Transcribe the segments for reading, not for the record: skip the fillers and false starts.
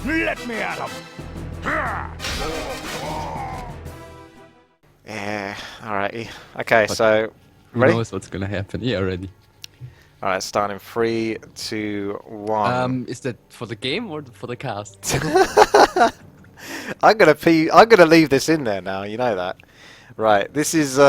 Let me at him! Yeah, alrighty. Okay, But so Who ready? knows what's gonna happen? Yeah, already. Alright, starting 3, 2, 1. Is that for the game or for the cast? I'm gonna leave this in there now, you know that. Right, this is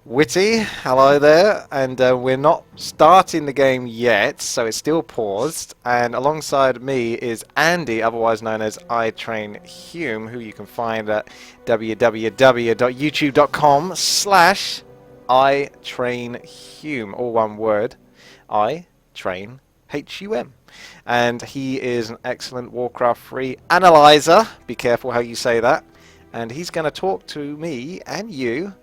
Witty, hello there, and we're not starting the game yet, so it's still paused, and alongside me is Andy, otherwise known as ITrainHum, who you can find at www.youtube.com/ITrainHum, all one word, ITrainHum. And he is an excellent Warcraft 3 analyzer, be careful how you say that, and he's going to talk to me and you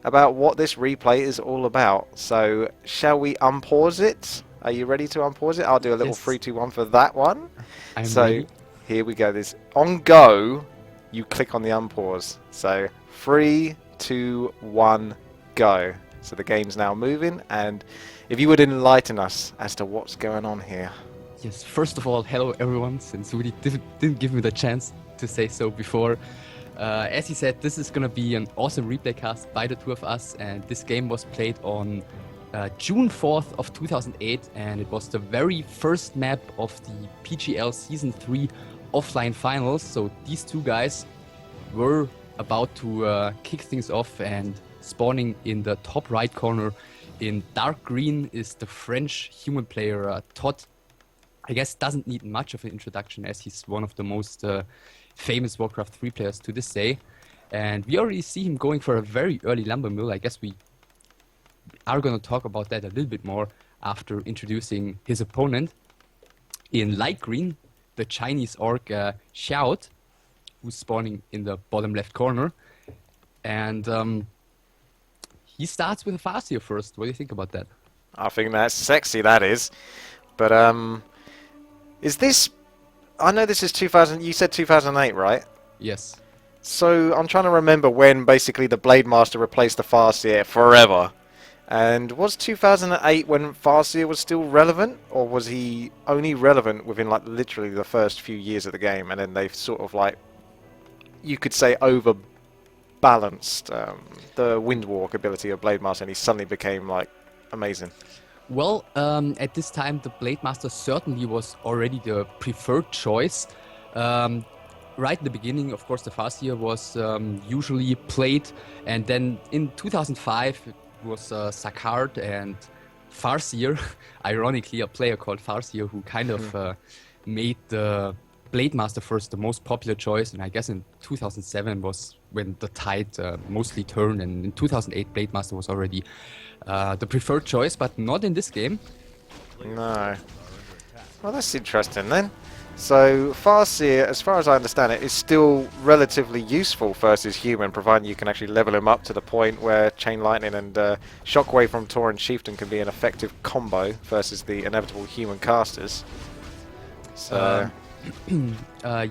about what this replay is all about. So, shall we unpause it? Are you ready to unpause it? I'll do a little Yes. 3, 2, 1 for that one. I'm So, ready. here we go. This on go, you click on the unpause. So, 3, 2, 1, go. So the game's now moving, and if you would enlighten us as to what's going on here. Yes, first of all, hello everyone, since Woody didn't give me the chance to say so before. As he said, this is gonna be an awesome replay cast by the two of us, and this game was played on June 4th of 2008, and it was the very first map of the PGL Season 3 offline finals, so these two guys were about to kick things off, and spawning in the top right corner in dark green is the French human player ToD. I guess doesn't need much of an introduction, as he's one of the most famous Warcraft 3 players to this day. And we already see him going for a very early lumber mill. I guess we are going to talk about that a little bit more after introducing his opponent. In light green, the Chinese orc XiaOt, who's spawning in the bottom left corner. And he starts with a Farseer first. What do you think about that? I think that's sexy, that is. But, is this... I know this is 2000... You said 2008, right? Yes. So, I'm trying to remember when, basically, the Blade Master replaced the Farseer forever. And was 2008 when Farseer was still relevant? Or was he only relevant within, like, literally the first few years of the game? And then they've sort of, like... You could say overbalanced the Windwalk ability of Blade Master, and he suddenly became, like, amazing. Well, at this time, the Blade Master certainly was already the preferred choice. Right in the beginning, of course, the Farseer was usually played, and then in 2005 it was Sakard and Farseer, ironically a player called Farseer, who kind of made the Blade Master first the most popular choice, and I guess in 2007 was when the tide mostly turned, and in 2008 Blade Master was already the preferred choice, but not in this game. No. Well, that's interesting then. So, Farseer, as far as I understand it, is still relatively useful versus human, providing you can actually level him up to the point where Chain Lightning and Shockwave from Tauren Chieftain can be an effective combo versus the inevitable human casters. So,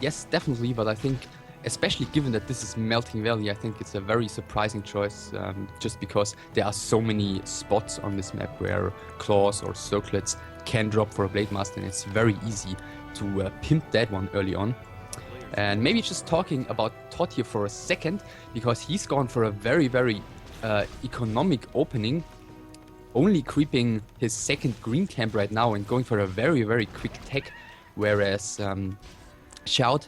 Yes, definitely, but I think, especially given that this is Melting Valley, I think it's a very surprising choice, just because there are so many spots on this map where claws or circlets can drop for a Blade Master, and it's very easy to pimp that one early on. And maybe just talking about ToD here for a second, because he's gone for a very, very economic opening, only creeping his second green camp right now and going for a very, very quick tech, whereas XiaOt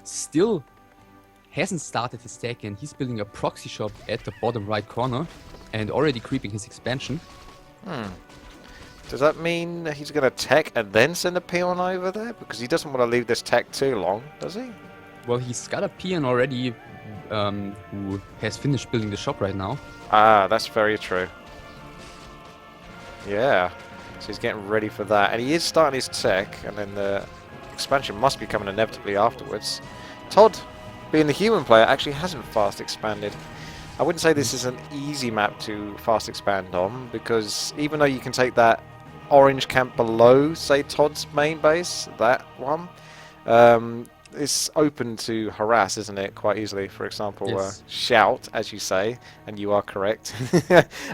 still hasn't started his tech, and he's building a proxy shop at the bottom right corner and already creeping his expansion. does that mean he's going to tech and then send a peon over there? Because he doesn't want to leave this tech too long, does he? Well, he's got a peon already who has finished building the shop right now. Ah, that's very true. Yeah, so he's getting ready for that. And he is starting his tech, and then the expansion must be coming inevitably afterwards. ToD, being the human player, actually hasn't fast expanded. I wouldn't say this is an easy map to fast expand on, because even though you can take that orange camp below, say, ToD's main base, that one, it's open to harass, isn't it, quite easily. For example, Yes. Shout, as you say, and you are correct.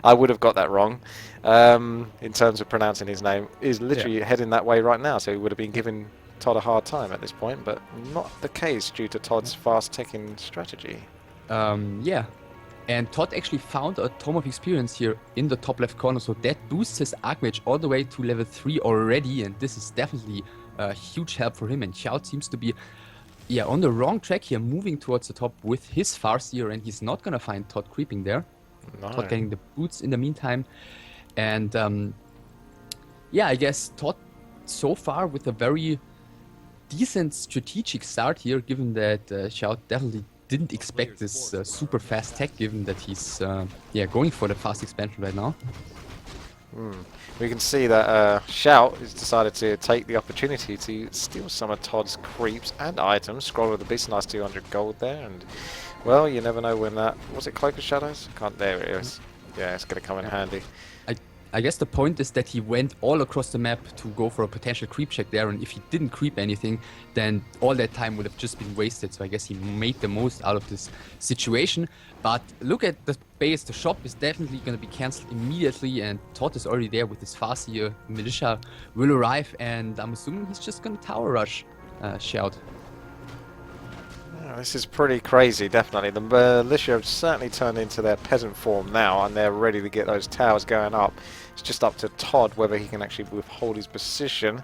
I would have got that wrong in terms of pronouncing his name, is literally heading that way right now, so he would have been given Todd a hard time at this point, but not the case due to Todd's fast ticking strategy. Yeah. And Todd actually found a Tome of Experience here in the top left corner, so that boosts his Archmage all the way to level 3 already, and this is definitely a huge help for him. And XiaOt seems to be on the wrong track here, moving towards the top with his Farseer, and he's not gonna find Todd creeping there. No. Todd getting the boots in the meantime. And I guess Todd so far with a very decent strategic start here, given that XiaOt definitely didn't expect this super fast tech, given that he's going for the fast expansion right now. We can see that XiaOt has decided to take the opportunity to steal some of Todd's creeps and items. Scroll of the Beast, nice 200 gold there, and well, you never know when that... Was it Cloak of Shadows? There it is. Yeah, it's going to come in handy. I guess the point is that he went all across the map to go for a potential creep check there, and if he didn't creep anything, then all that time would have just been wasted. So I guess he made the most out of this situation. But look at the base, the shop is definitely going to be cancelled immediately, and Todd is already there with his Farseer. Militia will arrive, and I'm assuming he's just going to tower rush XiaOt. This is pretty crazy, definitely. The militia have certainly turned into their peasant form now, and they're ready to get those towers going up. It's just up to Todd whether he can actually withhold his position.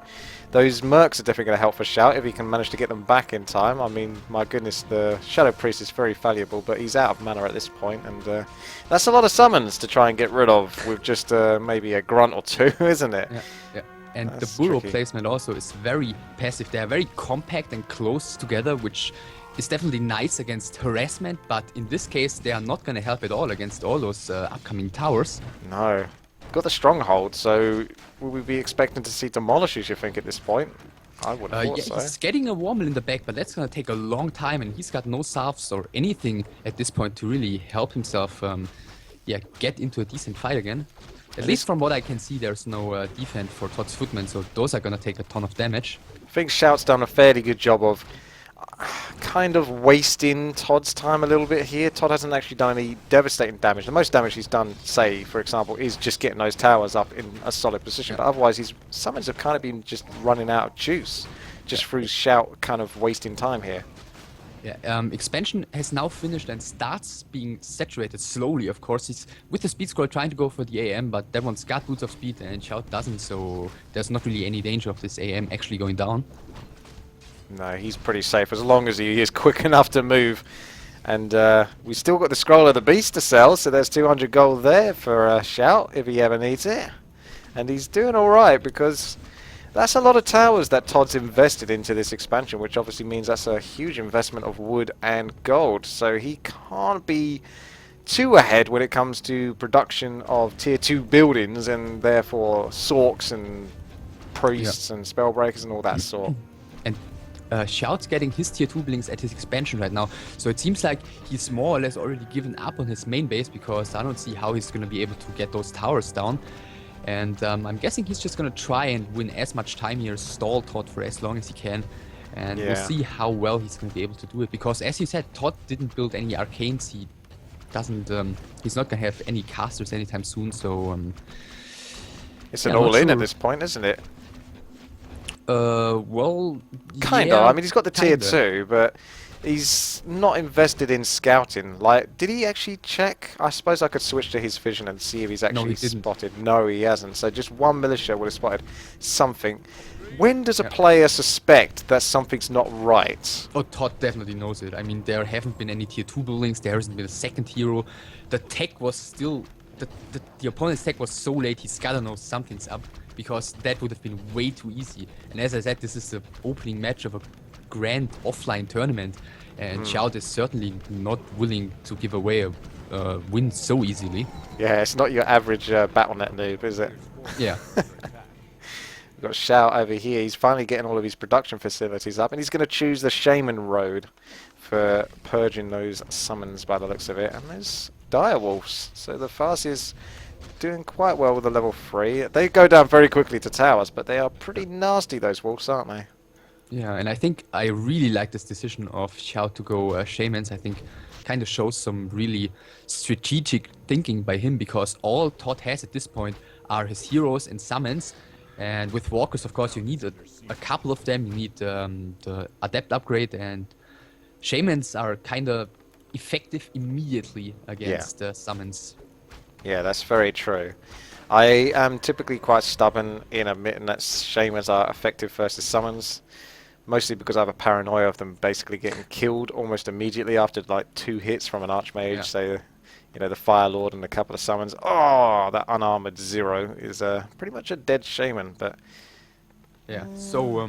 Those mercs are definitely going to help for XiaOt if he can manage to get them back in time. I mean, my goodness, the Shadow Priest is very valuable, but he's out of mana at this point, and that's a lot of summons to try and get rid of with just maybe a grunt or two, isn't it? Yeah. And That's the burrow tricky. placement also is very passive. They are very compact and close together, which is definitely nice against harassment, but in this case they are not going to help at all against all those upcoming towers. No. Got the stronghold, so will we be expecting to see demolishes, you think, at this point? I would have thought so. He's getting a Warmel in the back, but that's going to take a long time, and he's got no salves or anything at this point to really help himself get into a decent fight again. At least from what I can see, there's no defense for Todd's Footmen, so those are going to take a ton of damage. I think XiaOt's done a fairly good job of kind of wasting Todd's time a little bit here. Todd hasn't actually done any devastating damage. The most damage he's done, say, for example, is just getting those towers up in a solid position. But otherwise, his summons have kind of been just running out of juice, just through XiaOt kind of wasting time here. Yeah, expansion has now finished and starts being saturated slowly, of course. He's with the speed scroll trying to go for the AM, but that one's got boots of speed and XiaOt doesn't, so there's not really any danger of this AM actually going down. No, he's pretty safe as long as he is quick enough to move. And we still got the Scroll of the Beast to sell, so there's 200 gold there for XiaOt if he ever needs it. And he's doing alright because that's a lot of towers that Todd's invested into this expansion, which obviously means that's a huge investment of wood and gold. So he can't be too ahead when it comes to production of tier 2 buildings and therefore sorks and priests and spellbreakers and all that sort. And XiaOt's getting his tier 2 buildings at his expansion right now, so it seems like he's more or less already given up on his main base, because I don't see how he's going to be able to get those towers down. And I'm guessing he's just going to try and win as much time here, stall Todd for as long as he can, and we'll see how well he's going to be able to do it, because as you said, Todd didn't build any arcanes. He doesn't he's not going to have any casters anytime soon, so it's an all-in at this point, isn't it? Well, kind of. I mean, he's got the tier 2, but he's not invested in scouting. Like, did he actually check? I suppose I could switch to his vision and see if he's actually spotted. No, he hasn't. So just one militia would have spotted something. When does a player suspect that something's not right? Oh, Todd definitely knows it. I mean, there haven't been any tier 2 buildings. There hasn't been a second hero. The tech was still... The opponent's tech was so late, he's gotta know something's up, because that would have been way too easy. And as I said, this is the opening match of a grand offline tournament, and XiaOt is certainly not willing to give away a win so easily. Yeah, it's not your average Battle.net noob, is it? Yeah. We've got XiaOt over here. He's finally getting all of his production facilities up, and he's going to choose the Shaman Road for purging those summons by the looks of it. And there's Direwolves, so the Farseer's doing quite well with the level 3. They go down very quickly to towers, but they are pretty nasty, those wolves, aren't they? Yeah, and I think I really like this decision of XiaOt to go Shamans. I think kind of shows some really strategic thinking by him, because all Todd has at this point are his heroes and summons, And with walkers, of course, you need a couple of them. You need the adept upgrade, and shamans are kind of effective immediately against summons. Yeah, that's very true. I am typically quite stubborn in admitting that shamans are effective versus summons, mostly because I have a paranoia of them basically getting killed almost immediately after like 2 hits from an archmage. Yeah. So, you know, the Fire Lord and a couple of summons. Oh, that unarmored 0 is pretty much a dead shaman. But Yeah. So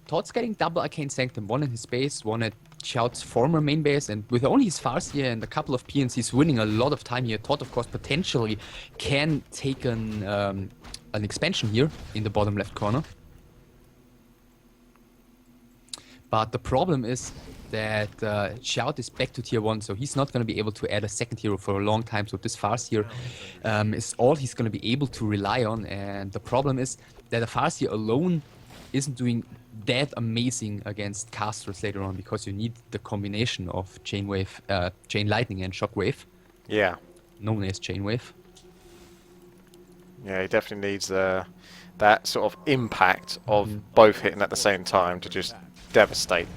ToD's getting double Arcane Sanctum, one in his base, one at XiaOt's former main base, and with only his Farseer and a couple of PNCs winning a lot of time here, ToD of course potentially can take an expansion here in the bottom left corner. But the problem is that XiaOt is back to tier 1, so he's not going to be able to add a second hero for a long time. So this Farseer is all he's going to be able to rely on, and the problem is that a Farseer alone isn't doing that amazing against casters later on, because you need the combination of Chain Lightning and Shockwave. yeah, Known as Chain Wave. yeah, he definitely needs that sort of impact of both hitting at the same time to just devastate.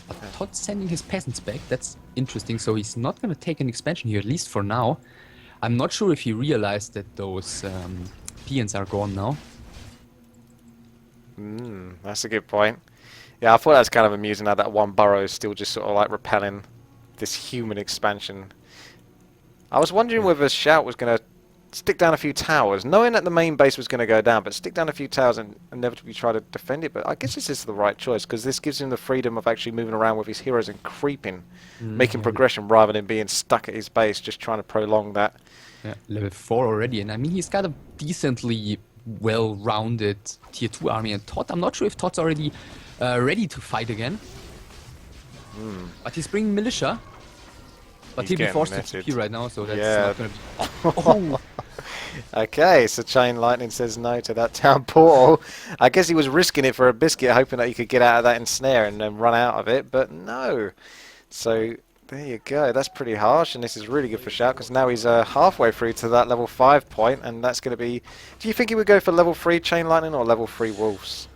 But ToD's sending his peasants back, that's interesting, so he's not going to take an expansion here, at least for now. I'm not sure if he realized that those peons are gone now. That's a good point. Yeah, I thought that was kind of amusing how that one burrow is still just sort of like repelling this human expansion. I was wondering whether XiaOt was going to stick down a few towers, knowing that the main base was going to go down, but stick down a few towers and inevitably try to defend it. But I guess this is the right choice, because this gives him the freedom of actually moving around with his heroes and creeping, making progression rather than being stuck at his base, just trying to prolong that. Yeah, level 4 already, and I mean, he's got a decently well-rounded tier 2 army, and ToD, I'm not sure if ToD's already ready to fight again. But he's bringing militia. But He's he'll be forced getting to netted. TP right now, so that's Yeah. not gonna be... Okay, so Chain Lightning says no to that town portal. I guess he was risking it for a biscuit, hoping that he could get out of that ensnare and then run out of it, but no. So there you go. That's pretty harsh, and this is really good for XiaOt, because now he's halfway through to that level 5 point, and that's going to be... Do you think he would go for level 3 Chain Lightning or level 3 Wolves?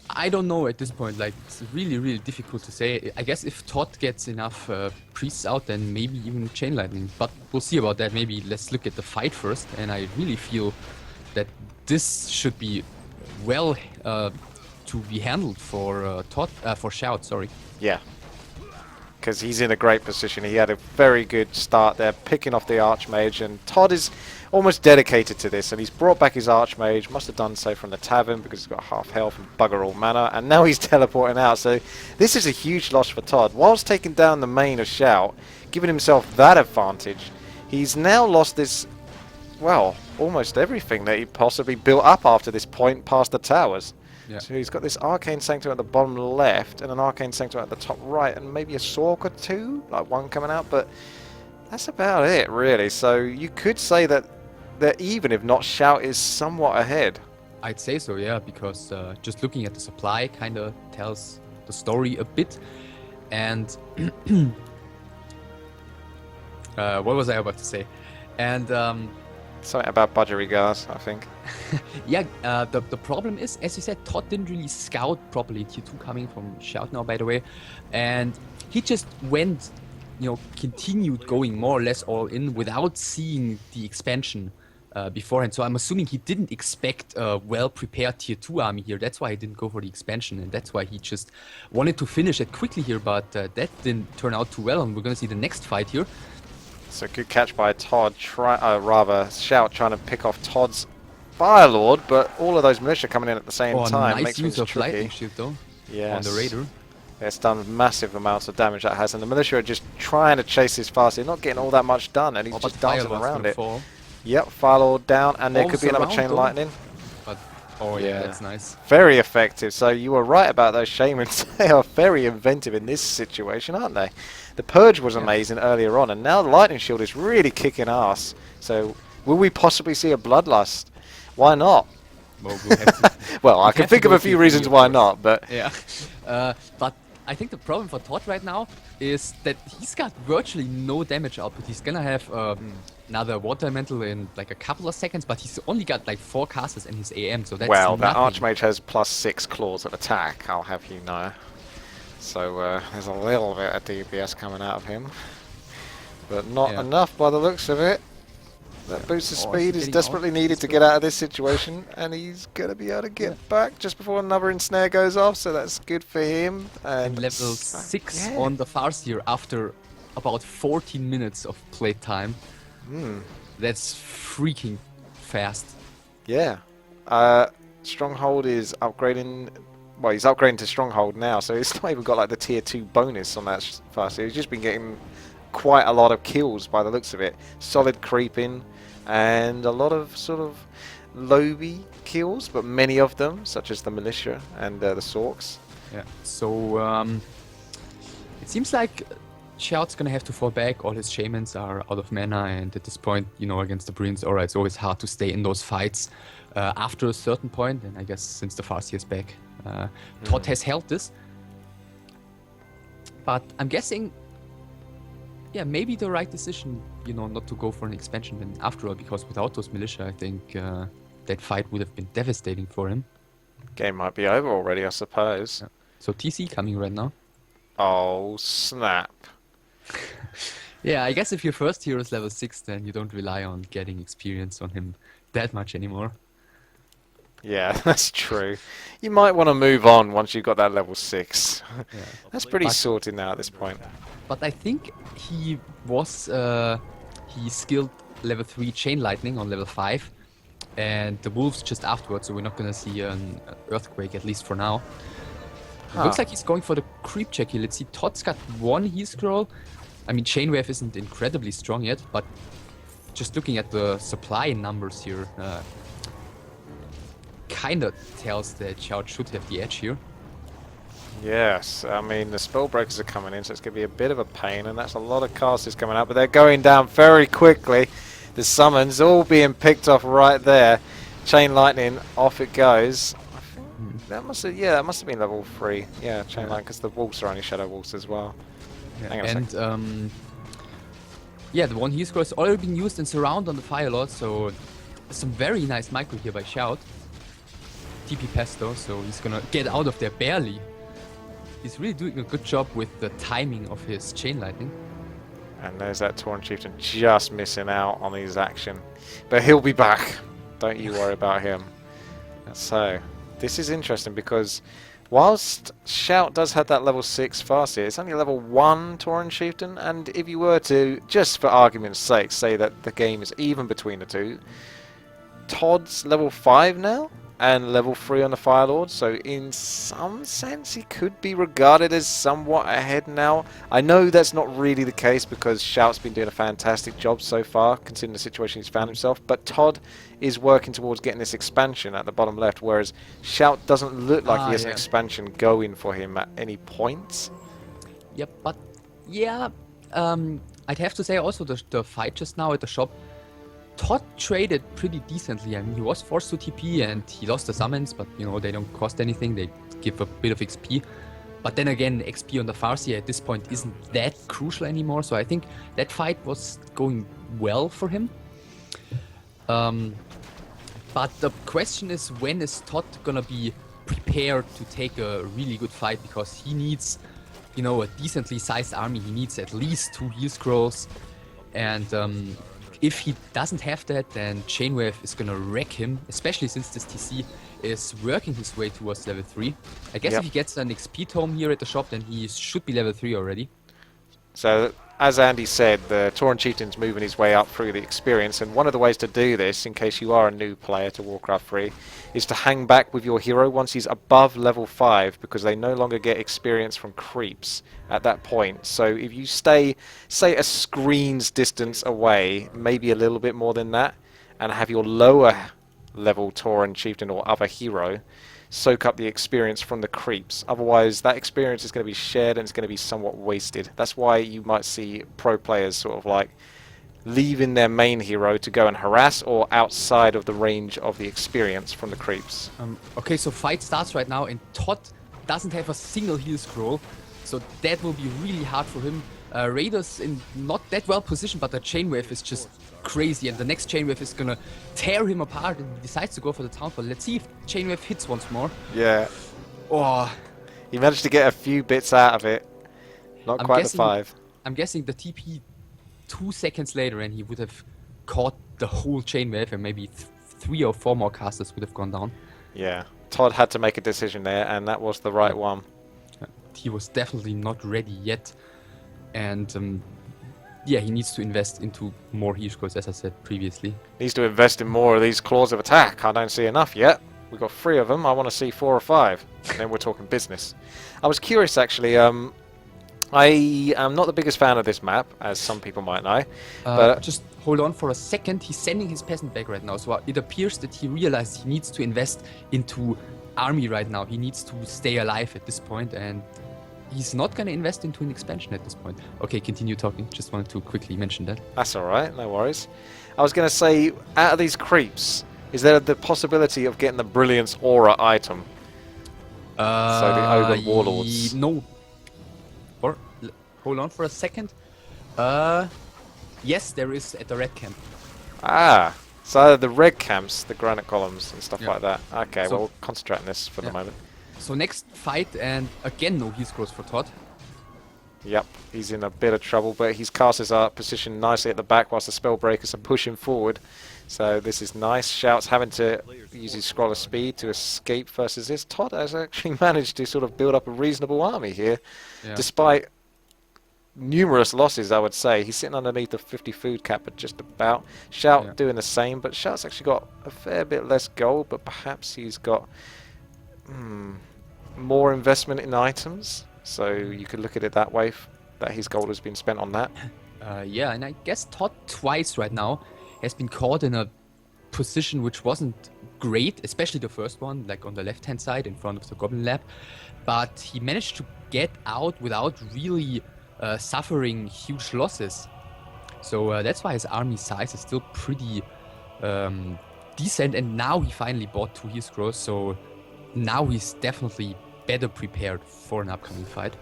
I don't know at this point, like, it's really, really difficult to say. I guess if ToD gets enough priests out, then maybe even Chain Lightning, but we'll see about that. Maybe let's look at the fight first, and I really feel that this should be well to be handled for for XiaOt, sorry. Yeah. Because he's in a great position. He had a very good start there, picking off the Archmage, and ToD is almost dedicated to this, and he's brought back his Archmage, must have done so from the tavern because he's got half health and bugger all mana, and now he's teleporting out, so this is a huge loss for ToD. Whilst taking down the main of XiaOt, giving himself that advantage, he's now lost this, well, almost everything that he possibly built up after this point past the towers. Yeah. So he's got this Arcane Sanctum at the bottom left and an Arcane Sanctum at the top right, and maybe a Sork or two, like one coming out, but that's about it really. So you could say that they're even, if not XiaOt is somewhat ahead. I'd say so, yeah, because just looking at the supply kind of tells the story a bit. And what was I about to say? And Something about Budgerigars, I think. yeah, the problem is, as you said, ToD didn't really scout properly. Tier 2 coming from XiaOt now, by the way, and he just went, you know, continued going more or less all in without seeing the expansion beforehand. So I'm assuming he didn't expect a well-prepared tier 2 army here. That's why he didn't go for the expansion, and that's why he just wanted to finish it quickly here. But that didn't turn out too well, and we're gonna see the next fight here. So good catch by ToD, rather XiaOt trying to pick off ToD's Firelord, but all of those militia coming in at the same time Nice makes use things of tricky. lightning shield though. Yes. On the Raider. It's done massive amounts of damage that has, and the militia are just trying to chase this fast. They're not getting all that much done, and he's just dancing around it. Fall. Yep, Firelord down, and there could be another Almost Chain around, though. Lightning. But oh yeah, that's nice. Very effective. So you were right about those shamans. They are very inventive in this situation, aren't they? The Purge was amazing earlier on, and now the Lightning Shield is really kicking ass. So will we possibly see a Bloodlust? Why not? Well, we'll have to, Well, I can think of a few reasons why not, but yeah. But I think the problem for ToD right now is that he's got virtually no damage output. He's gonna have another water elemental in like a couple of seconds, but he's only got like 4 casters in his AM, so that's Well, that nothing. Archmage has +6 claws of attack, I'll have you know. So there's a little bit of DPS coming out of him. But not enough by the looks of it. That boost of speed is desperately needed to get out of this situation, and he's going to be able to get back just before another ensnare goes off, so that's good for him. And level 6 on the Farseer after about 14 minutes of play time. That's freaking fast. Yeah. Stronghold is upgrading. Well, he's upgrading to Stronghold now, so he's not even got like the tier 2 bonus on that Farseer. He's just been getting quite a lot of kills by the looks of it. Solid creeping and a lot of sort of lobby kills, but many of them, such as the militia and the Sorks. Yeah. So it seems like XiaOt's gonna have to fall back. All his shamans are out of mana, and at this point, you know, against the Brins, Aura, it's always hard to stay in those fights after a certain point. And I guess since the Farseer is back, ToD has held this. But I'm guessing, yeah, maybe the right decision, you know, not to go for an expansion then after all, because without those militia, I think that fight would have been devastating for him. Game might be over already, I suppose. Yeah. So TC coming right now. Oh, snap. Yeah, I guess if your first hero is level 6, then you don't rely on getting experience on him that much anymore. Yeah, that's true. You might want to move on once you've got that level 6. Yeah. That's pretty sorted now at this point. But I think he was he skilled level 3 Chain Lightning on level 5, and the Wolves just afterwards, so we're not gonna see an Earthquake, at least for now. It looks like he's going for the creep check here. Let's see, ToD's got 1 heal scroll. I mean, Chainwave isn't incredibly strong yet, but just looking at the supply numbers here, kinda tells that XiaOt should have the edge here. Yes, I mean, the Spellbreakers are coming in, so it's going to be a bit of a pain, and that's a lot of casters coming out, but they're going down very quickly. The summons all being picked off right there. Chain Lightning, off it goes. I think that must have, that must have been level 3. Yeah, Chain Lightning, because the Wolves are only Shadow Wolves as well. Yeah. Hang on a And yeah, the 1 heal scroll is already being used in Surround on the Fire Lord, so some very nice micro here by XiaOt. TP Pesto, so he's gonna get out of there barely. He's really doing a good job with the timing of his Chain Lightning. And there's that Tauren Chieftain just missing out on his action. But he'll be back. Don't you worry about him. So, this is interesting because whilst XiaOt does have that level 6 Farseer, it's only a level 1 Tauren Chieftain, and if you were to, just for argument's sake, say that the game is even between the two, ToD's level 5 now, and level 3 on the Fire Lord, so in some sense he could be regarded as somewhat ahead now. I know that's not really the case because XiaOt's been doing a fantastic job so far, considering the situation he's found himself, but ToD is working towards getting this expansion at the bottom left, whereas XiaOt doesn't look like he has an expansion going for him at any point. Yep, but yeah, I'd have to say also the fight just now at the shop, ToD traded pretty decently. I mean, he was forced to TP and he lost the summons, but you know, they don't cost anything, they give a bit of XP. But then again, XP on the Farseer at this point isn't that crucial anymore, so I think that fight was going well for him. But the question is, when is ToD gonna be prepared to take a really good fight, because he needs, you know, a decently sized army. He needs at least 2 heal scrolls, and if he doesn't have that, then Chainwave is gonna wreck him, especially since this TC is working his way towards level 3. I guess if he gets an XP tome here at the shop, then he should be level 3 already. So, as Andy said, the Tauren Chieftain's moving his way up through the experience, and one of the ways to do this, in case you are a new player to Warcraft 3, is to hang back with your hero once he's above level 5, because they no longer get experience from creeps at that point. So if you stay, say, a screen's distance away, maybe a little bit more than that, and have your lower level Tauren Chieftain or other hero soak up the experience from the creeps. Otherwise, that experience is going to be shared and it's going to be somewhat wasted. That's why you might see pro players sort of like leaving their main hero to go and harass, or outside of the range of the experience from the creeps. Okay, so fight starts right now, and ToD doesn't have a single heal scroll, so that will be really hard for him. Raiders in not that well positioned, but the chain wave is just crazy, and the next chain wave is gonna tear him apart, and he decides to go for the townfall. Let's see if chain wave hits once more. Yeah. Oh, He managed to get a few bits out of it. Not I'm quite guessing- the 5. I'm guessing the TP 2 seconds later, and he would have caught the whole chain wave, and maybe 3 or 4 more casters would have gone down. Yeah. ToD had to make a decision there, and that was the right one. He was definitely not ready yet, and yeah, he needs to invest into more heal scrolls, as I said previously. Needs to invest in more of these claws of attack. I don't see enough yet. We've got 3 of them. I want to see 4 or 5. And then we're talking business. I was curious, actually. I am not the biggest fan of this map, as some people might know. But Just hold on for a second. He's sending his peasant back right now, so it appears that he realized he needs to invest into army right now. He needs to stay alive at this point, and he's not going to invest into an expansion at this point. Okay, continue talking. Just wanted to quickly mention that. that's alright, no worries. I was going to say, out of these creeps, is there the possibility of getting the Brilliance Aura item? So the Ogre Warlords. No. Or hold on for a second. Yes, there is at the red camp. Ah, so the red camps, the granite columns and stuff Yeah. like that. Okay, So- well, we'll concentrate on this for the Yeah. moment. So next fight, and again no heal scrolls for ToD. Yep, he's in a bit of trouble, but his casters are positioned nicely at the back whilst the Spellbreakers are pushing forward. So this is nice. Shout's having to use his scroll of speed to escape versus this. ToD has actually managed to sort of build up a reasonable army here, despite numerous losses, I would say. He's sitting underneath the 50 food cap at just about. Shout Yeah. doing the same, but Shout's actually got a fair bit less gold, but perhaps he's got more investment in items. So you could look at it that way, that his gold has been spent on that. Yeah, and I guess ToD twice right now has been caught in a position which wasn't great, especially the first one, like on the left-hand side in front of the Goblin Lab. But he managed to get out without really suffering huge losses. So that's why his army size is still pretty decent. And now he finally bought 2 heal scrolls, so now he's definitely better prepared for an upcoming fight.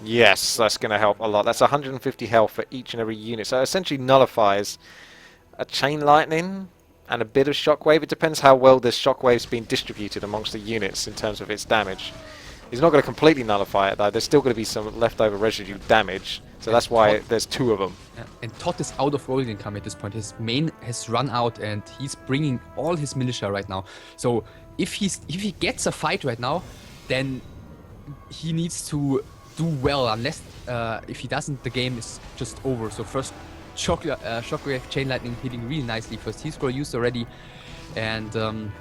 Yes, that's going to help a lot. That's 150 health for each and every unit. So it essentially nullifies a Chain Lightning and a bit of Shockwave. It depends how well this Shockwave's been distributed amongst the units in terms of its damage. He's not going to completely nullify it though. There's still going to be some leftover residue damage. So that's why there's 2 of them. Yeah, and ToD is out of rolling income at this point. His main has run out, and he's bringing all his militia right now. So if he gets a fight right now, then he needs to do well. Unless if he doesn't, the game is just over. So first Shockwave, Chain Lightning hitting really nicely. First heal scroll used already, and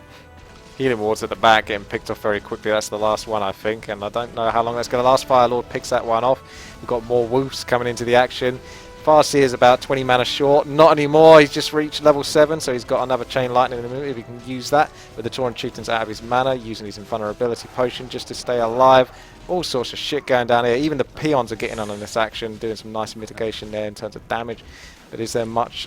Healing Wards at the back getting picked off very quickly. That's the last one, I think, and I don't know how long that's going to last. Firelord picks that one off. We've got more Wolves coming into the action. Farseer is about 20 mana short. Not anymore. He's just reached level 7, so he's got another Chain Lightning in a minute if he can use that. But the Tauren Chieftain's out of his mana, using his Invulnerability Potion just to stay alive. All sorts of shit going down here. Even the Peons are getting on in this action, doing some nice mitigation there in terms of damage. But is there much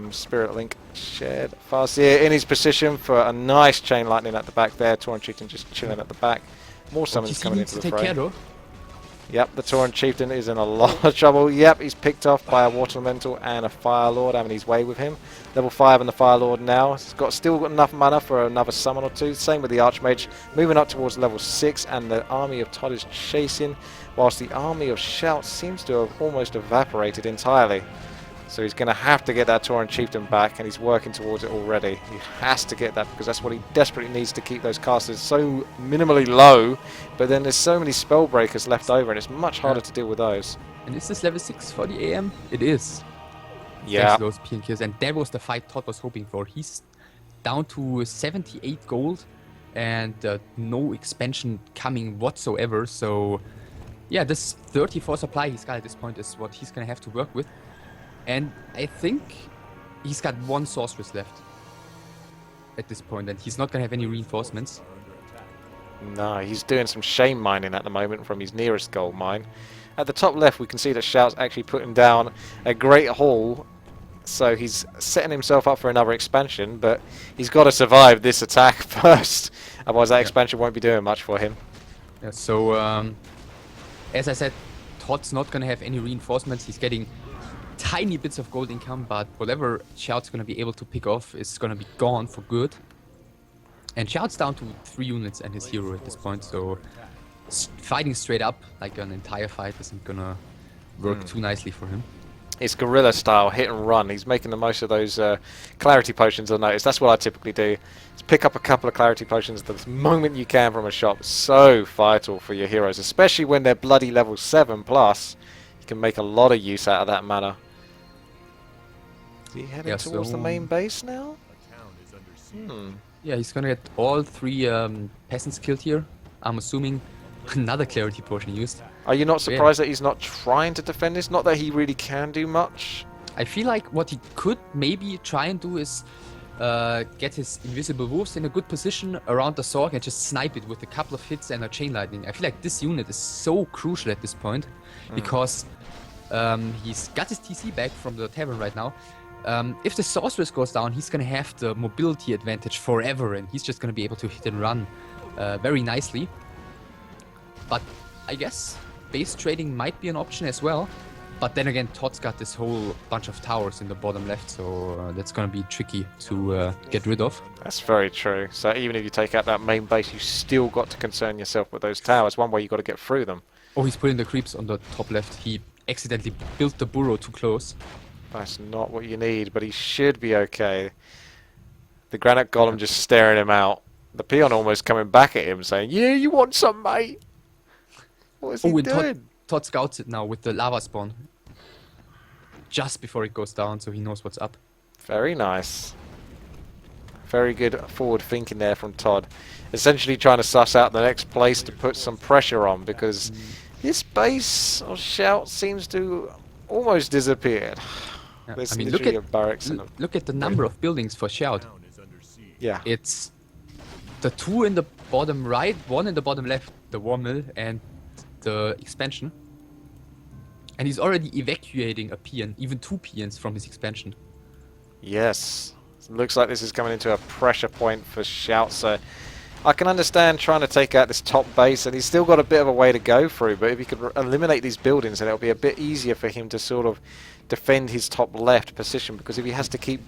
Spirit Link shared? Farseer in his position for a nice Chain Lightning at the back there. Tauren Chieftain just chilling at the back. More summons coming into the take fray. care though. Yep, the Tauren Chieftain is in a lot of trouble. Yep, he's picked off by a Water Elemental and a Fire Lord having his way with him. Level 5 and the Fire Lord now. He's still got enough mana for another summon or 2. Same with the Archmage. Moving up towards level 6, and the army of ToD is chasing, whilst the army of Shout seems to have almost evaporated entirely. So he's going to have to get that Tauren Chieftain back, and he's working towards it already. He has to get that because that's what he desperately needs to keep those casters so minimally low. But then there's so many Spellbreakers left over, and it's much harder to deal with those. And is this level 6 for the AM? It is. Yeah. Thanks to those PNKs, and that was the fight ToD was hoping for. He's down to 78 gold, and no expansion coming whatsoever. So yeah, this 34 supply he's got at this point is what he's gonna have to work with. And I think he's got 1 sorceress left at this point, and he's not gonna have any reinforcements. No, he's doing some shame mining at the moment from his nearest gold mine. At the top left, we can see that Shout's actually putting down a great haul. So he's setting himself up for another expansion, but he's got to survive this attack first. Otherwise, that expansion won't be doing much for him. Yeah, so as I said, ToD's not gonna have any reinforcements. He's getting tiny bits of gold income, but whatever XiaOt's gonna be able to pick off is gonna be gone for good. And XiaOt's down to 3 units and his hero at this point, so fighting straight up like an entire fight isn't gonna work too nicely for him. It's guerrilla style, hit and run. He's making the most of those clarity potions, I noticed. That's what I typically do. Is pick up a couple of clarity potions the moment you can from a shop. So vital for your heroes, especially when they're bloody level 7 plus. You can make a lot of use out of that mana. Is he heading towards the main base now? Yeah, he's gonna get all 3 peasants killed here. I'm assuming another clarity potion used. Are you not surprised that he's not trying to defend this? Not that he really can do much. I feel like what he could maybe try and do is get his invisible wolves in a good position around the Zorg and just snipe it with a couple of hits and a chain lightning. I feel like this unit is so crucial at this point because he's got his TC back from the tavern right now. If the sorceress goes down, he's gonna have the mobility advantage forever, and he's just gonna be able to hit and run very nicely. But I guess base trading might be an option as well. But then again, ToD's got this whole bunch of towers in the bottom left, so that's gonna be tricky to get rid of. That's very true. So even if you take out that main base, you still got to concern yourself with those towers. One way you got to get through them. Oh, he's putting the creeps on the top left. He accidentally built the burrow too close. That's not what you need, but he should be okay. The granite golem just staring him out. The peon almost coming back at him, saying, "Yeah, you want some, mate?" What is he doing? ToD scouts it now with the lava spawn. Just before it goes down, so he knows what's up. Very nice. Very good forward thinking there from ToD. Essentially trying to suss out the next place to put some pressure on, because this base of XiaOt seems to almost disappeared. Yeah. There's I mean, literally a barracks and look at the number of buildings for XiaOt. yeah. It's the 2 in the bottom right, 1 in the bottom left, the war mill and the expansion. And he's already evacuating a peon, even 2 peons from his expansion. Yes. Looks like this is coming into a pressure point for XiaOt, so I can understand trying to take out this top base, and he's still got a bit of a way to go through, but if he could eliminate these buildings, then it'll be a bit easier for him to sort of defend his top left position, because if he has to keep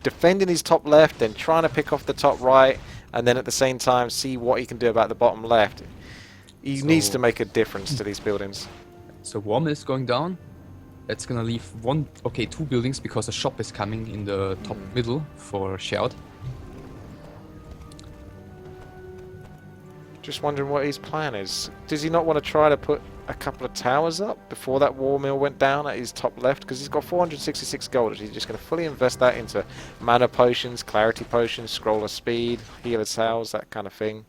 defending his top left, then trying to pick off the top right, and then at the same time see what he can do about the bottom left, he needs to make a difference to these buildings. So war mill is going down. That's gonna leave 2 buildings, because a shop is coming in the top middle for XiaOt. Just wondering what his plan is. Does he not want to try to put a couple of towers up before that war mill went down at his top left? Because he's got 466 gold. Is he just going to fully invest that into mana potions, clarity potions, scroll of speed, healer's house, that kind of thing?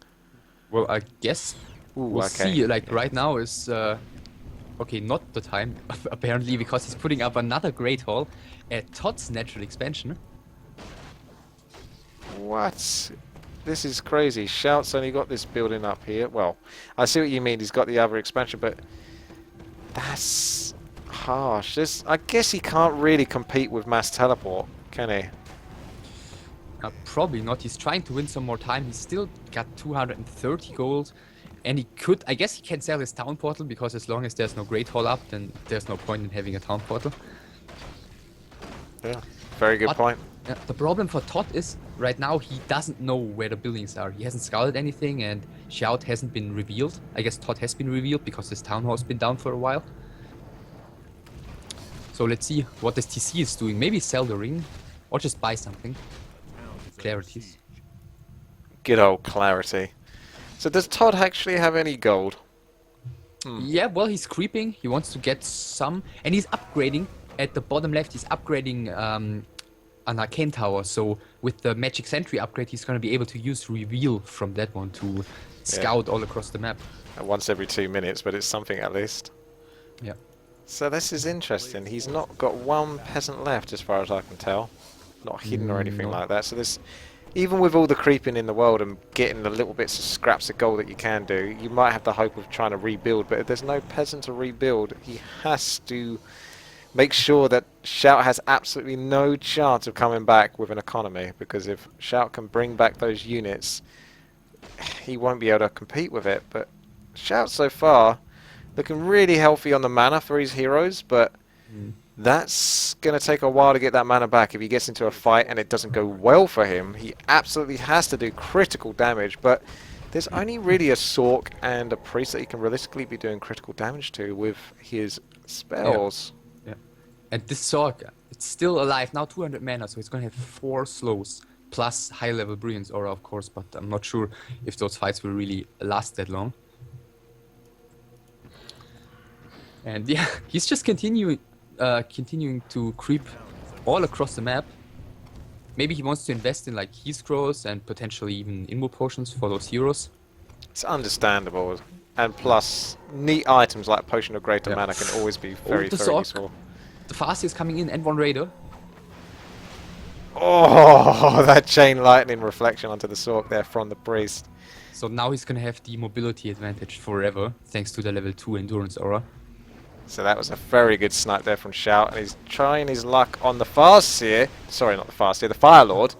Well, I guess we'll see. Like right now is okay, not the time apparently, because he's putting up another Great Hall at ToD's natural expansion. What? This is crazy. XiaOt's only got this building up here. Well, I see what you mean. He's got the other expansion, but that's harsh. I guess he can't really compete with mass teleport, can he? Probably not. He's trying to win some more time. He's still got 230 gold, and he could. I guess he can sell his town portal, because as long as there's no Great Hall up, then there's no point in having a town portal. Yeah, very good point. The problem for ToD is, right now, he doesn't know where the buildings are. He hasn't scouted anything, and XiaOt hasn't been revealed. I guess ToD has been revealed, because his town hall's been down for a while. So let's see what this TC is doing. Maybe sell the ring, or just buy something. Clarities. Good old clarity. So does ToD actually have any gold? Yeah, well, he's creeping. He wants to get some, and he's upgrading. At the bottom left, he's upgrading an arcane tower, so with the magic sentry upgrade, he's going to be able to use reveal from that one to scout all across the map. Once every 2 minutes, but it's something at least. Yeah. So this is interesting. He's not got 1 peasant left, as far as I can tell. Not hidden or anything like that. So this, even with all the creeping in the world and getting the little bits of scraps of gold that you can do, you might have the hope of trying to rebuild, but if there's no peasant to rebuild, he has to make sure that XiaOt has absolutely no chance of coming back with an economy, because if XiaOt can bring back those units, he won't be able to compete with it. But XiaOt so far, Looking really healthy on the mana for his heroes, but that's going to take a while to get that mana back. If he gets into a fight and it doesn't go well for him, he absolutely has to do critical damage, but there's only really a Sork and a Priest that he can realistically be doing critical damage to with his spells. Yeah. And this Sork, it's still alive, now 200 mana, so it's gonna have 4 slows, plus high level Brilliance Aura, of course, but I'm not sure if those fights will really last that long. And yeah, he's just continuing to creep all across the map. Maybe he wants to invest in like heal scrolls and potentially even Inmo potions for those heroes. It's understandable. And plus, neat items like Potion of Greater Mana can always be very, very useful. The fast is coming in and one Raider. Oh, that Chain Lightning reflection onto the Sork there from the Priest. So now he's gonna have the mobility advantage forever, thanks to the level 2 Endurance Aura. So that was a very good snipe there from XiaOt, and he's trying his luck on the Farseer. Sorry, not the Farseer, the Fire Lord.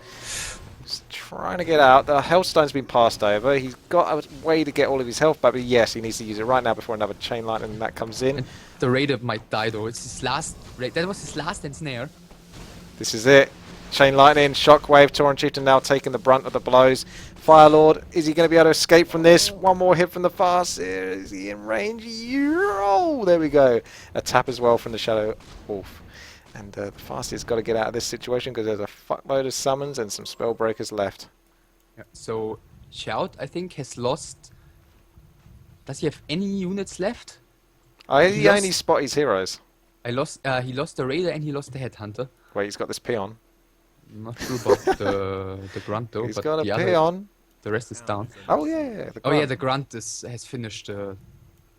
He's trying to get out. The Hellstone's been passed over. He's got a way to get all of his health back, but yes, he needs to use it right now before another Chain Lightning that comes in. And the Raider might die though. It's his last. That was his last ensnare. This is it. Chain Lightning, Shockwave, Tauren Chieftain now taking the brunt of the blows. Fire Lord, is he going to be able to escape from this? One more hit from the Farseer. Is he in range? Oh, there we go. A tap as well from the Shadow Wolf. And the Farseer's got to get out of this situation because there's a fuckload of summons and some spell breakers left. Yeah, so XiaOt, I think, has lost... Does he have any units left? He only spot his heroes. He lost the Raider and he lost the Headhunter. Wait, he's got this peon. I'm not sure about the Grunt though. He's but got a the peon. The rest is down. Oh yeah, Oh yeah, the Grunt has finished the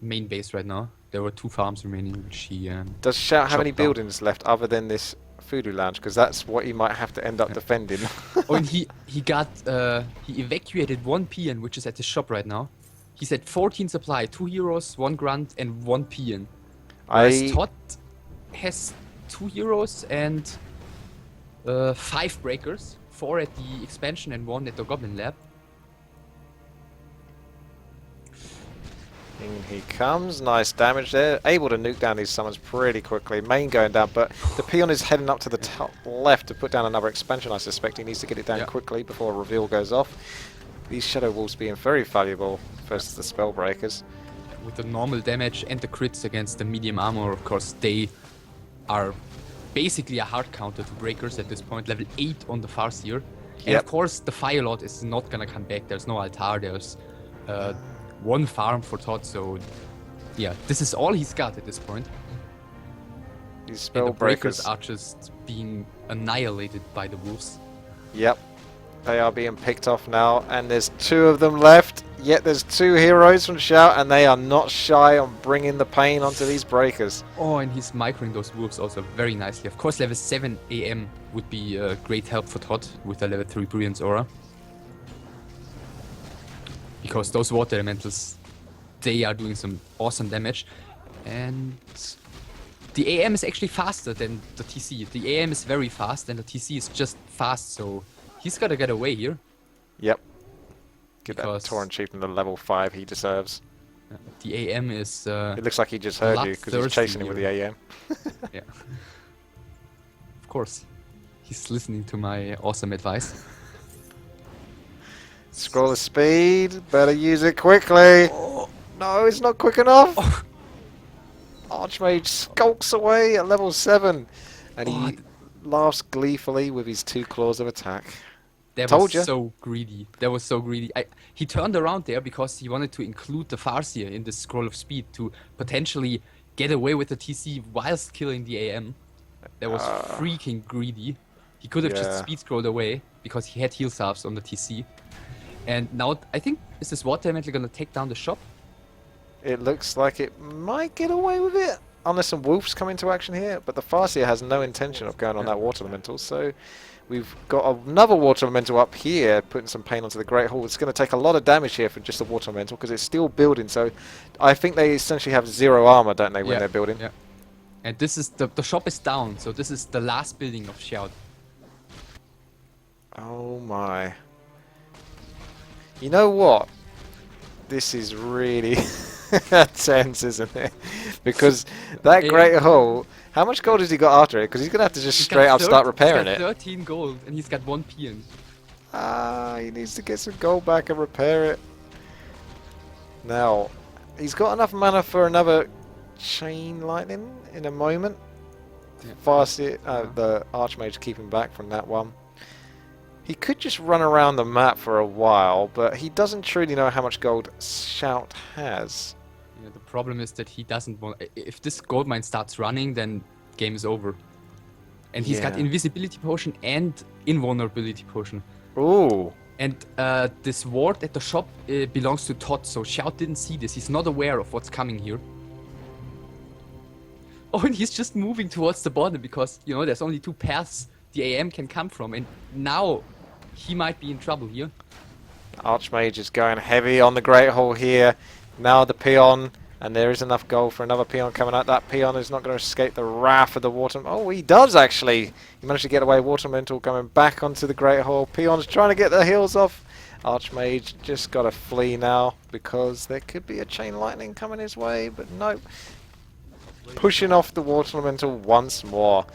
main base right now. There were 2 farms remaining, which he Does XiaOt have any chopped down. buildings left other than this Voodoo Lounge? Because that's what he might have to end up defending. Oh, and he evacuated 1 peon, which is at the shop right now. He's at 14 supply, 2 heroes, 1 Grunt, and 1 peon. Whereas ToD has 2 heroes and 5 breakers, 4 at the expansion and 1 at the Goblin Lab. In he comes, nice damage there. Able to nuke down these summons pretty quickly. Main going down, but the peon is heading up to the top left to put down another expansion. I suspect he needs to get it down quickly before a reveal goes off. These Shadow Wolves being very valuable versus the spell breakers. With the normal damage and the crits against the medium armor, of course, they are basically a hard counter to breakers at this point. Level 8 on the Farseer. And of course, the Fire Lord is not gonna come back. There's no altar. There's 1 farm for ToD, so yeah, this is all he's got at this point. These spell and the breakers breakers are just being annihilated by the wolves. Yep, they are being picked off now, and there's 2 of them left. Yet there's 2 heroes from XiaOt, and they are not shy on bringing the pain onto these breakers. Oh, and he's microing those wolves also very nicely. Of course, level 7 AM would be a great help for ToD with the level 3 Brilliance Aura. Because those water elementals, they are doing some awesome damage. And the AM is actually faster than the TC. The AM is very fast and the TC is just fast, so he's gotta get away here. Yep. Give that Tauren Chieftain the level 5 he deserves. The AM is... it looks like he just heard you because he's chasing him with the AM. Yeah. Of course. He's listening to my awesome advice. Scroll of speed, better use it quickly. Oh, no, it's not quick enough. Oh. Archmage skulks away at level 7, and he laughs gleefully with his 2 claws of attack. That was so greedy. That was so greedy. He turned around there because he wanted to include the Farseer in the Scroll of Speed to potentially get away with the TC whilst killing the AM. That was freaking greedy. He could have just speed scrolled away because he had heal salves on the TC. And now I think is this water elemental gonna take down the shop? It looks like it might get away with it, unless some wolves come into action here. But the Farseer has no intention of going on that water elemental, so we've got another water elemental up here, putting some pain onto the Great Hall. It's going to take a lot of damage here for just the water elemental because it's still building. So I think they essentially have 0 armor, don't they, when they're building? Yeah. And this is the shop is down, so this is the last building of XiaOt. Oh my. You know what? This is really tense, isn't it? Because that Great Hole, how much gold has he got after it? Because he's going to have to just straight up start repairing it. He's got 13 gold and he's got 1 peon. Ah, he needs to get some gold back and repair it. Now, he's got enough mana for another Chain Lightning in a moment. Yeah. The Archmage keeping back from that one. He could just run around the map for a while, but he doesn't truly know how much gold XiaOt has. Yeah, the problem is that he doesn't want... If this gold mine starts running, then game is over. And he's got invisibility potion and invulnerability potion. Ooh. And this ward at the shop belongs to ToD, so XiaOt didn't see this. He's not aware of what's coming here. Oh, and he's just moving towards the bottom because, you know, there's only 2 paths the AM can come from. And now he might be in trouble here. Archmage is going heavy on the Great Hall here. Now the peon, and there is enough gold for another peon coming out. That peon is not going to escape the wrath of the water. Oh, he does actually. He managed to get away. Water Elemental coming back onto the Great Hall. Peon's trying to get the heals off. Archmage just got to flee now because there could be a Chain Lightning coming his way, but nope. Pushing off the Water Elemental once more.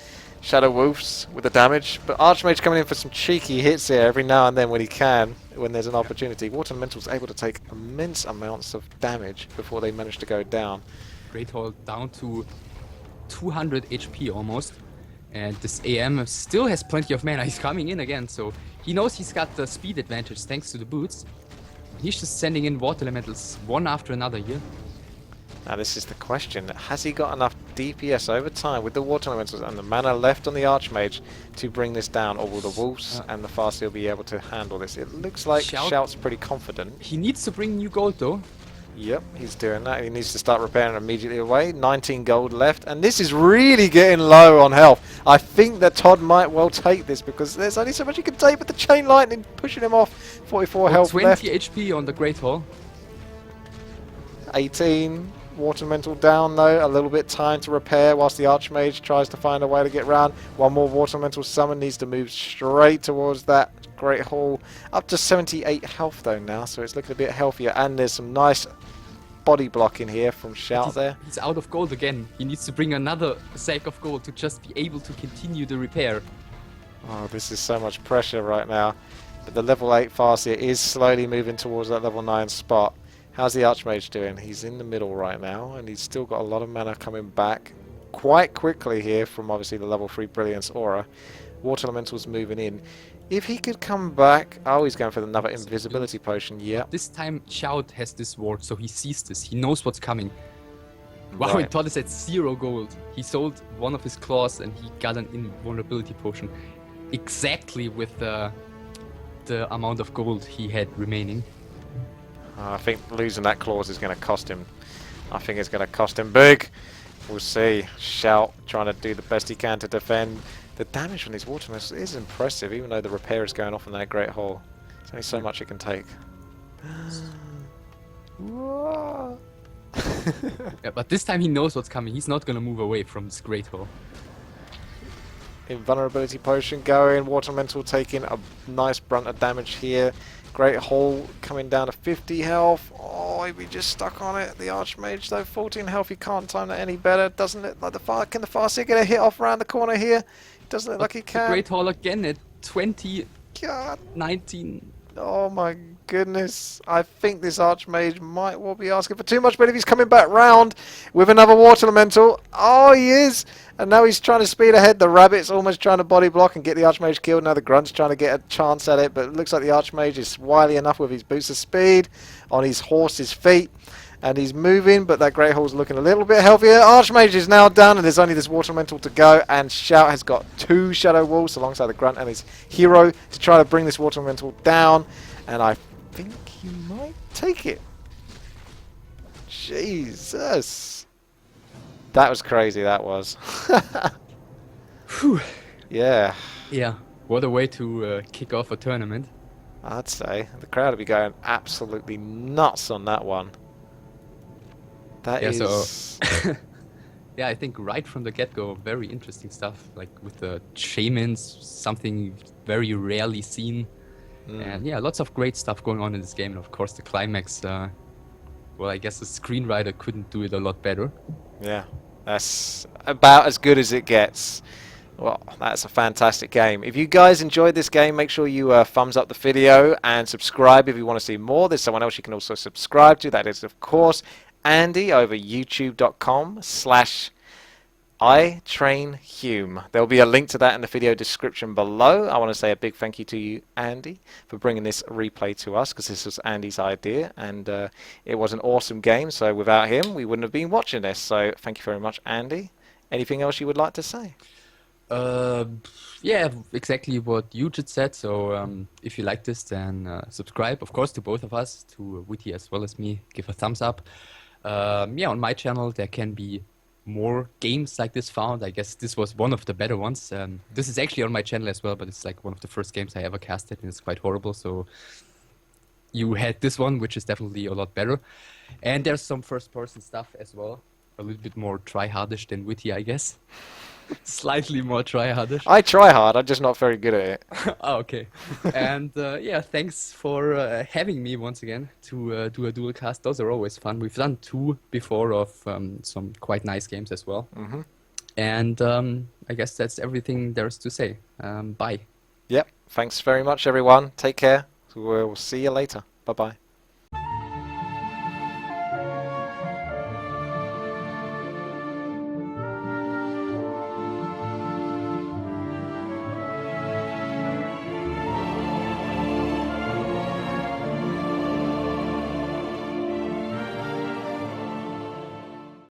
Shadow Wolves with the damage, but Archmage coming in for some cheeky hits here every now and then when he can, when there's an opportunity. Water Elemental's able to take immense amounts of damage before they manage to go down. Great Hall down to 200 HP almost. And this AM still has plenty of mana. He's coming in again, so he knows he's got the speed advantage thanks to the boots. He's just sending in Water Elementals one after another here. Now this is the question, has he got enough DPS over time with the Water Elementals and the mana left on the Archmage to bring this down, or will the Wolves and the Farseer be able to handle this? It looks like XiaOt's pretty confident. He needs to bring new gold though. Yep, he's doing that. He needs to start repairing immediately away. 19 gold left, and this is really getting low on health. I think that ToD might well take this because there's only so much he can take with the Chain Lightning pushing him off. 44 health 20 left. 20 HP on the Great Hall. 18. Water Elemental down though, a little bit time to repair whilst the Archmage tries to find a way to get round. One more Water Elemental summon needs to move straight towards that Great Hall. Up to 78 health though now, so it's looking a bit healthier, and there's some nice body blocking here from XiaOt there. He's out of gold again. He needs to bring another sack of gold to just be able to continue the repair. Oh, this is so much pressure right now. But the level 8 Farseer is slowly moving towards that level 9 spot. How's the Archmage doing? He's in the middle right now, and he's still got a lot of mana coming back quite quickly here from obviously the level 3 Brilliance Aura. Water Elemental's moving in. If he could come back... Oh, he's going for another Invisibility Potion, yeah. This time XiaOt has this ward, so he sees this. He knows what's coming. Wow, and ToD is at 0 gold. He sold one of his claws and he got an Invulnerability Potion. Exactly with the amount of gold he had remaining. I think losing that clause is going to cost him. I think it's going to cost him big. We'll see. XiaOt trying to do the best he can to defend. The damage from these Water Elementals is impressive, even though the repair is going off in that Great Hall. There's only so much it can take. Yeah, but this time he knows what's coming. He's not going to move away from this Great Hall. Invulnerability Potion going. Water Elemental taking a nice brunt of damage here. Great Hall coming down to 50 health. Oh, he just stuck on it. The Archmage though, 14 health. He can't time that any better. Doesn't look like can the Farseer get a hit off around the corner here? Doesn't look like he can. The Great Hall again at 20, God. 19. Oh my goodness. I think this Archmage might well be asking for too much, but if he's coming back round with another Water Elemental. Oh, he is! And now he's trying to speed ahead. The Rabbit's almost trying to body block and get the Archmage killed. Now the Grunt's trying to get a chance at it, but it looks like the Archmage is wily enough with his boost of speed on his horse's feet. And he's moving, but that Great Hall's looking a little bit healthier. Archmage is now down, and there's only this Water Elemental to go. And XiaOt has got 2 Shadow Wolves alongside the Grunt and his hero to try to bring this Water Elemental down. And I think he might take it. Jesus. That was crazy, that was. Whew. Yeah. Yeah, what a way to kick off a tournament. I'd say. The crowd would be going absolutely nuts on that one. That yeah, is... So yeah, I think right from the get-go, very interesting stuff. Like with the shamans, something very rarely seen. And yeah, lots of great stuff going on in this game. And of course, the climax well, I guess a screenwriter couldn't do it a lot better. Yeah, that's about as good as it gets. Well, that's a fantastic game. If you guys enjoyed this game, make sure you thumbs up the video and subscribe if you want to see more. There's someone else you can also subscribe to. That is, of course, Andy over youtube.com/ITrainHum. There'll be a link to that in the video description below. I want to say a big thank you to you, Andy, for bringing this replay to us, because this was Andy's idea, and it was an awesome game. So without him, we wouldn't have been watching this. So thank you very much, Andy. Anything else you would like to say? Uh, yeah, exactly what you just said. So if you like this, then subscribe, of course, to both of us, to Witty as well as me. Give a thumbs up. Yeah, on my channel there can be more games like this found. I guess this was one of the better ones. This is actually on my channel as well, but it's like one of the first games I ever casted, and it's quite horrible. So you had this one, which is definitely a lot better. And there's some first-person stuff as well. A little bit more try-hardish than Witty, I guess. Slightly more try-hardish. I try hard, I'm just not very good at it. Oh, okay. And yeah, thanks for having me once again to do a dual cast. Those are always fun. We've done 2 before of some quite nice games as well. Mm-hmm. And I guess that's everything there's to say. Bye. Yep, thanks very much, everyone. Take care. We'll see you later. Bye-bye.